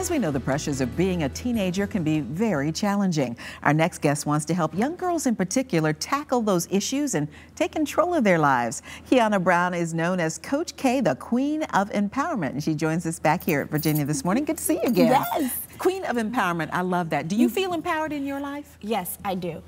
As we know, the pressures of being a teenager can be very challenging. Our next guest wants to help young girls in particular tackle those issues and take control of their lives. Kiana Brown is known as Coach K, the Queen of Empowerment, and she joins us back here at Virginia this morning. Good to see you again. Yes. Queen of Empowerment, I love that. Do you feel empowered in your life? Yes, I do.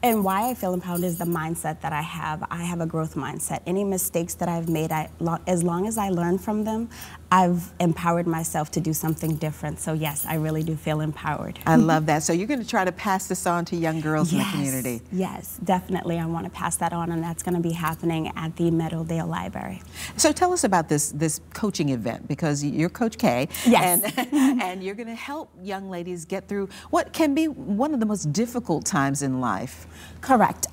And why I feel empowered is the mindset that I have. I have a growth mindset. Any mistakes that I've made, as long as I learn from them, I've empowered myself to do something different. So yes, I really do feel empowered. I love that. So you're going to try to pass this on to young girls in the community. Yes, definitely. I want to pass that on, and that's going to be happening at the Meadowdale Library. So tell us about this coaching event, because you're Coach K. Yes. And you're going to help young ladies get through what can be one of the most difficult times in life. Correct.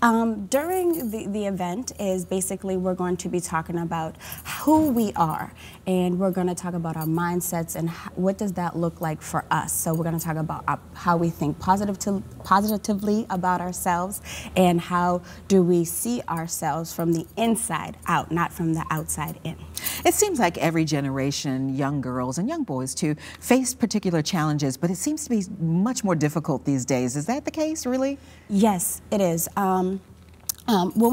During the event is basically we're going to be talking about who we are, and we're going to talk about our mindsets and what does that look like for us. So we're going to talk about how we think positively about ourselves, and how do we see ourselves from the inside out, not from the outside in. It seems like every generation, young girls and young boys too, face particular challenges, but it seems to be much more difficult these days. Is that the case, really? Yes, it is. When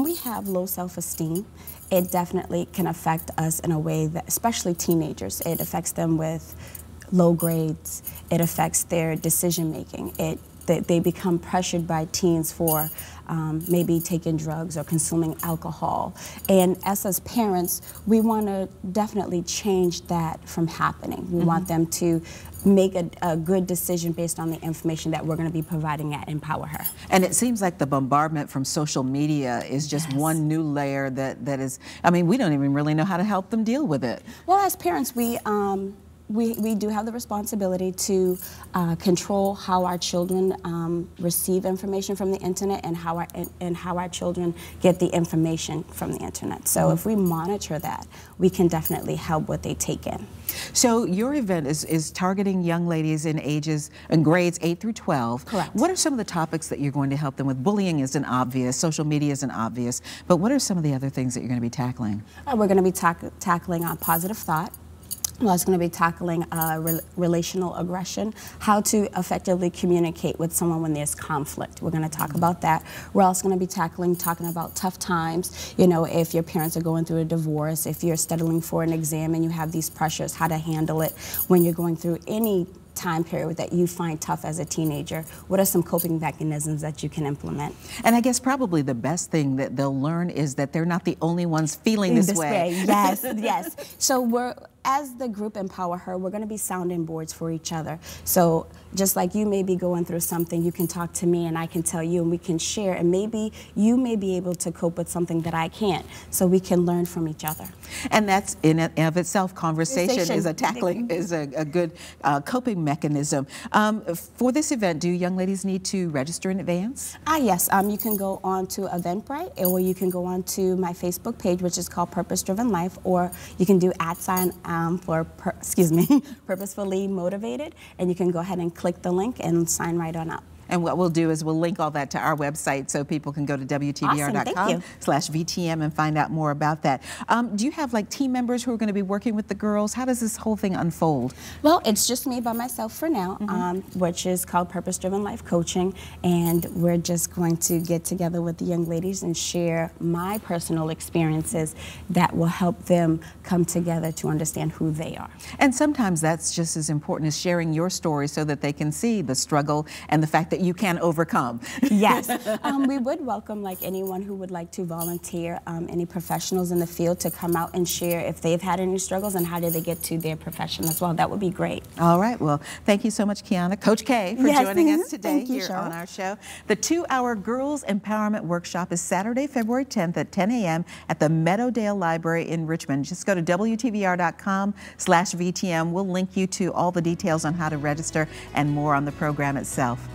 we have low self-esteem, it definitely can affect us in a way that, especially teenagers, it affects them with low grades. It affects their decision making. They become pressured by teens for maybe taking drugs or consuming alcohol. And as parents, we want to definitely change that from happening. We want them to make a good decision based on the information that we're going to be providing at Empower Her. And it seems like the bombardment from social media is just one new layer that is, I mean, we don't even really know how to help them deal with it. Well, as parents, we do have the responsibility to control how our children receive information from the internet, and how our children get the information from the internet. So if we monitor that, we can definitely help what they take in. So your event is targeting young ladies in grades 8 through 12. Correct. What are some of the topics that you're going to help them with? Bullying is an obvious, social media is an obvious, but what are some of the other things that you're going to be tackling? We're going to be tackling positive thought. Well, it's going to be tackling relational aggression, how to effectively communicate with someone when there's conflict. We're going to talk about that. We're also going to be talking about tough times. You know, if your parents are going through a divorce, if you're studying for an exam and you have these pressures, how to handle it when you're going through any time period that you find tough as a teenager. What are some coping mechanisms that you can implement? And I guess probably the best thing that they'll learn is that they're not the only ones feeling this way. Yes, yes. So as the group Empower Her, we're going to be sounding boards for each other. So just like you may be going through something, you can talk to me and I can tell you, and we can share, and maybe you may be able to cope with something that I can't, so we can learn from each other. And that's in and of itself, conversation is a good coping mechanism. For this event, do young ladies need to register in advance? Yes, you can go on to Eventbrite, or you can go on to my Facebook page, which is called Purpose Driven Life, or you can do Purposefully Motivated, and you can go ahead and click the link and sign right on up. And what we'll do is we'll link all that to our website so people can go to WTVR.com/VTM and find out more about that. Do you have like team members who are going to be working with the girls? How does this whole thing unfold? Well, it's just me by myself for now, which is called Purpose Driven Life Coaching, and we're just going to get together with the young ladies and share my personal experiences that will help them come together to understand who they are. And sometimes that's just as important as sharing your story so that they can see the struggle and the fact that you can overcome. Yes. We would welcome like anyone who would like to volunteer, any professionals in the field to come out and share if they've had any struggles and how did they get to their profession as well. That would be great. All right. Well, thank you so much, Kiana. Coach K, for joining us today here on our show. The 2-hour Girls Empowerment Workshop is Saturday, February 10th at 10 a.m. at the Meadowdale Library in Richmond. Just go to WTVR.com/VTM. We'll link you to all the details on how to register and more on the program itself.